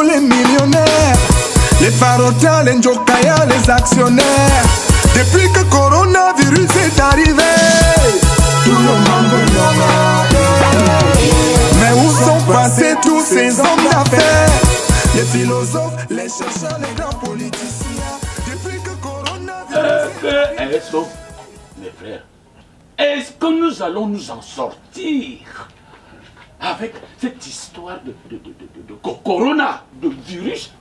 les millionnaires, les farotins, les njokaya, les actionnaires. Depuis que coronavirus est arrivé, tout le monde veut nommer. Mais où sont passés tous ces hommes d'affaires? Les philosophes, les chercheurs, les grands politiciens. Depuis que coronavirus est arrivé. Mes frères, est-ce que nous allons nous en sortir avec cette histoire de corona, de virus?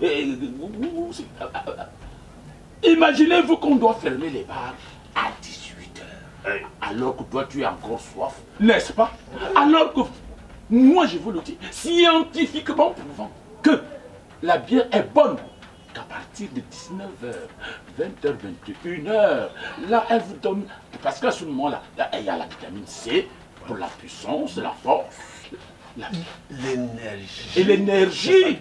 Imaginez-vous qu'on doit fermer les bars à 18 h, alors que toi tu as encore soif, n'est-ce pas? Alors que moi je vous le dis, scientifiquement prouvant que la bière est bonne qu'à partir de 19 h, 20 h, 21 h, là elle vous donne, parce qu'à ce moment-là, il y a la vitamine C pour la puissance, la force. L'énergie. Et l'énergie.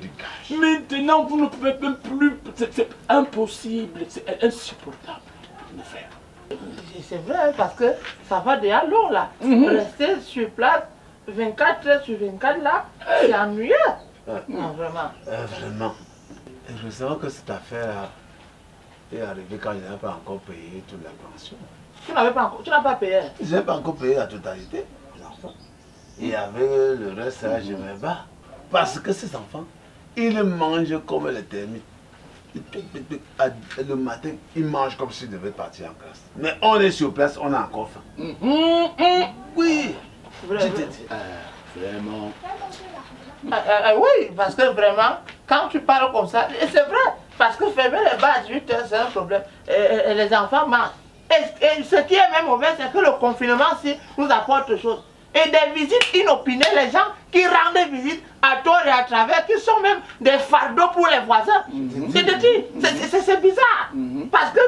Maintenant, vous ne pouvez même plus. C'est impossible. C'est insupportable, mes frères. C'est vrai, parce que ça va déjà long là. Rester sur place 24 h sur 24 là, c'est ennuyeux. Non, vraiment. Vraiment. Heureusement que cette affaire est arrivée quand je n'avais pas encore payé toute la pension. Tu n'as pas payé? Je n'ai pas encore payé la totalité. Et avec le reste, là, je me bats. Parce que ces enfants, ils mangent comme les termites. Le matin, ils mangent comme s'ils devaient partir en classe. Mais on est sur place, on a encore faim. Oui. Vraiment. Oui, parce que vraiment, quand tu parles comme ça, c'est vrai. Parce que fermer les bars à 18 h, c'est un problème. Et les enfants mangent. Et ce qui est même mauvais, c'est que le confinement nous apporte autre chose. Et des visites inopinées, les gens qui rendent des visites à tort et à travers, qui sont même des fardeaux pour les voisins. C'est bizarre. Parce que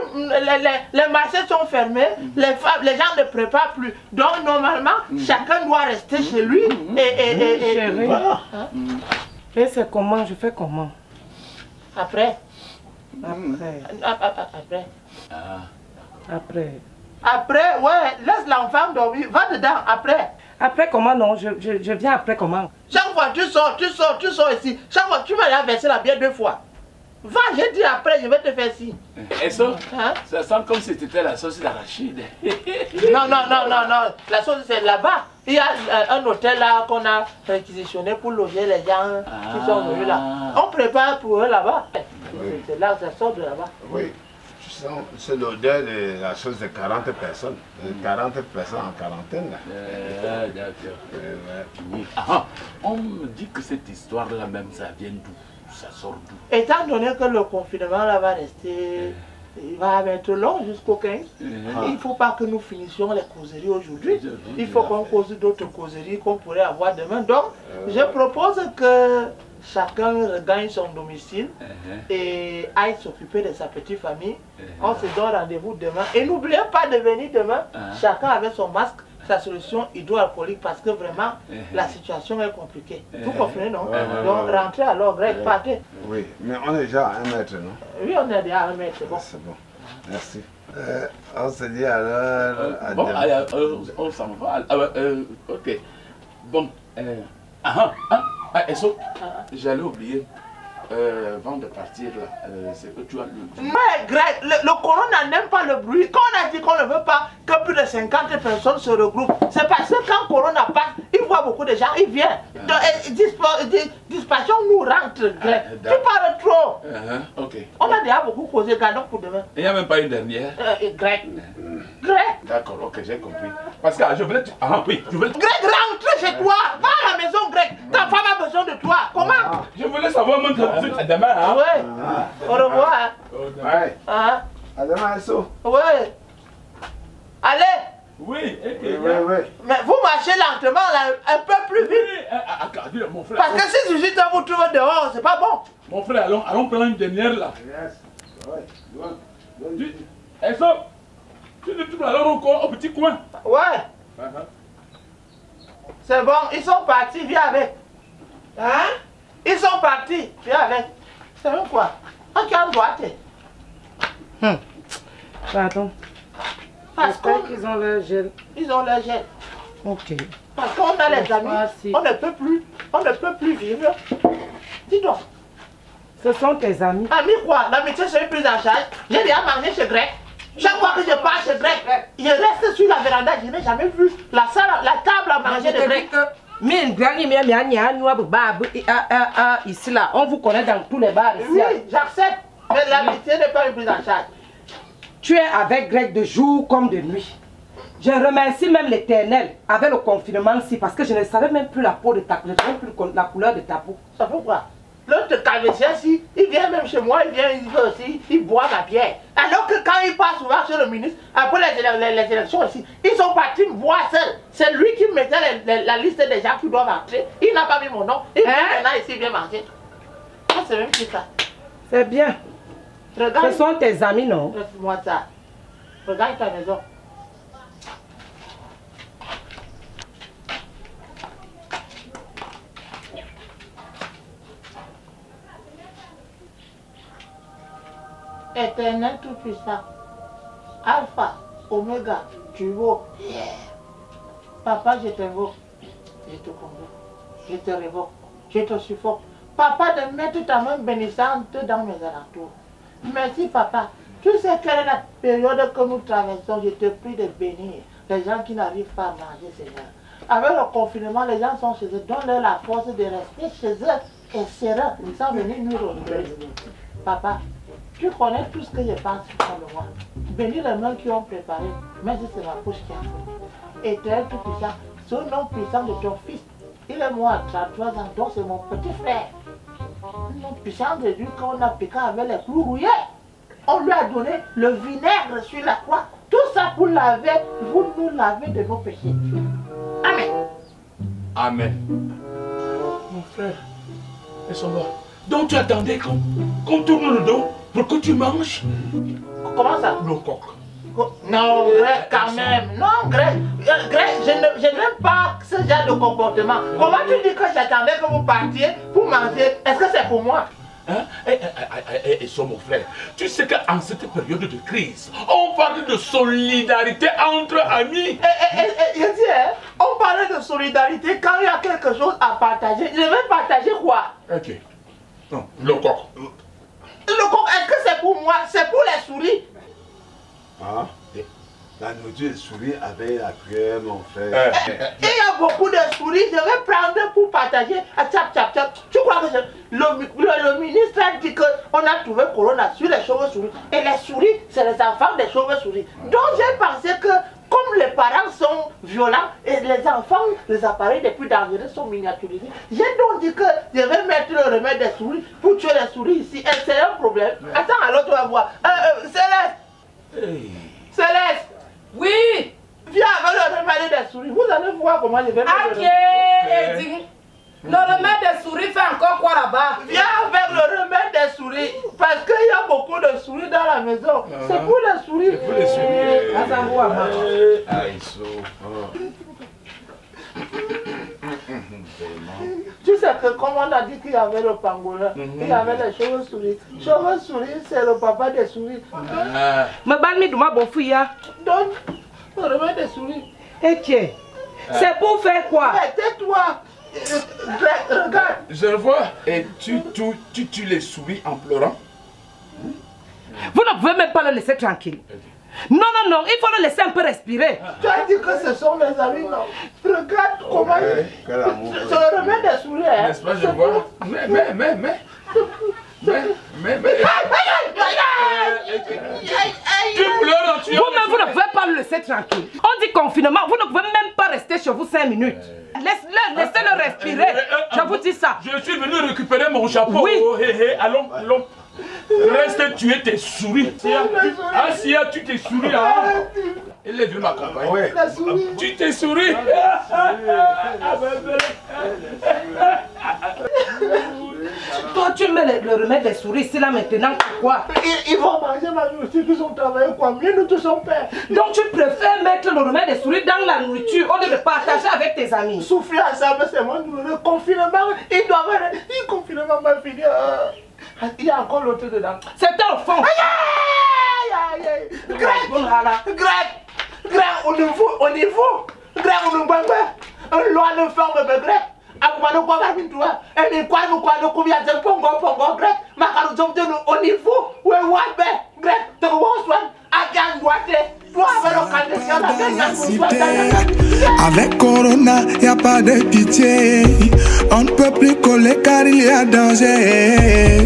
les marchés sont fermés, les gens ne préparent plus. Donc normalement, chacun doit rester chez lui. Chérie, voilà. Et c'est comment? Je fais comment? Après. Après, ouais, laisse l'enfant dormir, va dedans, après. Après comment? Non, je viens après comment? Chaque fois tu sors ici. Chaque fois tu vas verser la bière 2 fois. Va, j'ai dit après, je vais te faire ci. Et ça, ça sent comme si c'était la sauce d'arachide. Non. La sauce c'est là-bas. Il y a un hôtel là qu'on a réquisitionné pour loger les gens qui sont venus là. On prépare pour eux là-bas. C'est là, ça sort de là-bas. Oui. C'est l'odeur de la chose de 40 personnes. 40 personnes en quarantaine. D'accord. On me dit que cette histoire-là même, ça vient d'où? Ça sort d'où? Étant donné que le confinement là va rester, il va être long jusqu'au 15. Il ne faut pas que nous finissions les causeries aujourd'hui. Il faut qu'on cause d'autres causeries qu'on pourrait avoir demain. Donc, je propose que chacun regagne son domicile et aille s'occuper de sa petite famille. On se donne rendez-vous demain. Et n'oubliez pas de venir demain, chacun avec son masque, sa solution hydroalcoolique, parce que vraiment, la situation est compliquée. Vous comprenez, non? Donc, rentrez alors, Greg, partez. Oui, mais on est déjà à 1 mètre, non? Oui, on est déjà à 1 mètre, c'est bon. C'est bon, merci. On se dit alors à bon, demain. allez, on s'en va. Ok. Bon, j'allais oublier. Avant de partir, c'est que tu as Mais Greg, le corona n'aime pas le bruit. Quand on a dit qu'on ne veut pas que plus de 50 personnes se regroupent, c'est parce que quand corona passe, il voit beaucoup de gens, il vient. Disparition nous rentre, Greg. Tu parles trop. Ok. On a déjà beaucoup causé, gardons pour demain. Il n'y a même pas une dernière. Greg. D'accord, ok, j'ai compris. Parce que je voulais... je voulais... Greg, rentre chez toi. Va à la maison, Greg. Ta femme a besoin de toi. Comment? Je voulais savoir mon c'est demain, hein? Ouais. Au revoir. Ouais. À demain, Esso. Ouais. Allez. Oui, oui. Mais vous marchez lentement, là, un peu plus vite. Mon frère. Parce que si je suis vous trouvez dehors, c'est pas bon. Mon frère, allons prendre une dernière là. Yes. Eso, tu ne trouves alors encore au petit coin? Ouais. C'est bon, ils sont partis, viens avec. Hein? Ils sont partis, viens avec. C'est bon quoi? On tient droite. Pardon. Parce qu'ils ont leur gel. Ils ont leur gel. Ok. Parce qu'on a les amis, on ne peut plus vivre. Dis donc. Ce sont tes amis. Amis quoi? L'amitié c'est une prise en charge. J'ai déjà mangé chez Greg. Chaque fois que je pars chez Greg, je reste sur la véranda, je n'ai jamais vu la salle, la table à manger de Greg. Ici là, on vous connaît dans tous les bars ici. Oui, j'accepte. Mais l'amitié n'est pas une prise en charge. Tu es avec Greg de jour comme de nuit. Je remercie même l'Éternel avec le confinement-ci parce que je ne savais même plus la peau de ta peau, je ne savais plus la couleur de ta peau. Ça fait quoi? L'autre Cavecien-ci, il vient même chez moi, il vient aussi, il boit ma bière. Alors que quand il passe souvent chez le ministre, après les élections ici, ils sont partis me voir seuls. C'est lui qui mettait la liste des gens qui doivent entrer. Il n'a pas mis mon nom. Il vient maintenant ici, il vient manger. Ça, c'est même plus ça. C'est bien. Regarde. Ce sont tes amis, non? Laisse-moi ça. Regarde ta maison. Éternel tout-puissant, Alpha, Oméga, Turbo, Papa, je t'invoque, je te convoque, je te révoque, je te suffoque. Papa, de mettre ta main bénissante dans mes alentours. Merci, Papa. Tu sais quelle est la période que nous traversons, je te prie de bénir les gens qui n'arrivent pas à manger, Seigneur. Avec le confinement, les gens sont chez eux, donne-leur la force de rester chez eux et serein, sans venir nous retrouver. Papa, tu connais tout ce que je pense sur le moi. Bénis les mains qui ont préparé, mais c'est ma bouche qui a fait. Éternel tout puissant, ce nom puissant de ton fils, il est mort à 33 ans, donc c'est mon petit frère. Le nom puissant de Dieu qu'on a piqué avec les clous rouillés. On lui a donné le vinaigre sur la croix. Tout ça pour laver, vous nous laver de nos péchés. Amen. Amen. Mon frère, laisse-moi. Donc tu attendais qu'on tourne le dos pour que tu manges? Comment ça? Le coq. Non, Greg, quand même. Non, Greg, je n'aime pas ce genre de comportement. Comment tu dis que j'attendais que vous partiez pour manger? Est-ce que c'est pour moi? Hein? Et ça, mon frère, tu sais qu'en cette période de crise, on parle de solidarité entre amis. Je dis, hein, on parle de solidarité quand il y a quelque chose à partager. Je vais partager quoi? Ok. Non, le coq. Le coq, est-ce que c'est pour moi? C'est pour les souris? Ah, la nourriture de souris avec la cuillère, mon frère. Il y a beaucoup de souris, je vais prendre pour partager. Tchap, tchap, tchap. Tu crois que le ministre a dit qu'on a trouvé Corona sur les chauves-souris. Et les souris, c'est les enfants des chauves-souris. Donc j'ai pensé que comme les parents sont violents et les enfants, les appareils les plus dangereux sont miniaturisés, j'ai donc dit que je vais mettre le remède des souris pour tuer les souris ici. Et c'est un problème. Attends, alors tu vas voir. Céleste! Hey. Céleste! Oui! Viens avec le remède des souris. Vous allez voir comment je vais mettre le remède. Le remède des souris fait encore quoi là-bas? Viens avec le remède des souris. Parce qu'il y a beaucoup de souris dans la maison. C'est pour les souris. C'est pour les souris. Ah, ça vous a marché. Ah, ils sont. Tu sais que comme on a dit qu'il y avait le pangolin, il y avait les chauves-souris. Chauves-souris, c'est le papa des souris. Mais balmi de ma bofouya. Donc, le remède des souris. Et tiens, c'est pour faire quoi? Mais tais-toi. Regarde. Je le vois. Et tu tues les souris en pleurant? Vous ne pouvez même pas le laisser tranquille. Non, non, non, il faut le laisser un peu respirer. Tu as dit que ce sont mes amis, non? Regarde comment c'est le remède des souris, hein? N'est-ce pas, je vois? Mais. Tu pleures en tuant. Vous-même, vous ne pouvez pas le laisser tranquille. On dit confinement, vous ne pouvez même pas rester chez vous 5 minutes. Laissez-le respirer. Je vous dis ça. Je suis venu récupérer mon chapeau. Oui. Allons. Reste tuer tes souris. Asia, tu t'es souris. Elle est venue m'accompagner. Ouais. Tu t'es souris. Toi, tu mets le remède des souris ici là maintenant, pourquoi? Ils vont manger ma nourriture, ils ont travaillé quoi? Mieux nous tous sommes pères. Donc tu préfères mettre le remède des souris dans la nourriture au lieu de partager avec tes amis? Souffler ensemble, c'est moi. Le confinement, le confinement va finir. Il y a encore l'autre dedans. C'est un fond. Aïe. Greg, on y faut. Greg, on nous bang. On loi ne ferme de Greg. Akumano kwa gamintua. Eni kwa no kwa no kubia je pongo grek. Makaru jomte no onifu. We wabe grek to waswan. Agan wate. Avec Corona, y a pas de pitié. On ne peut plus coller car il y a danger.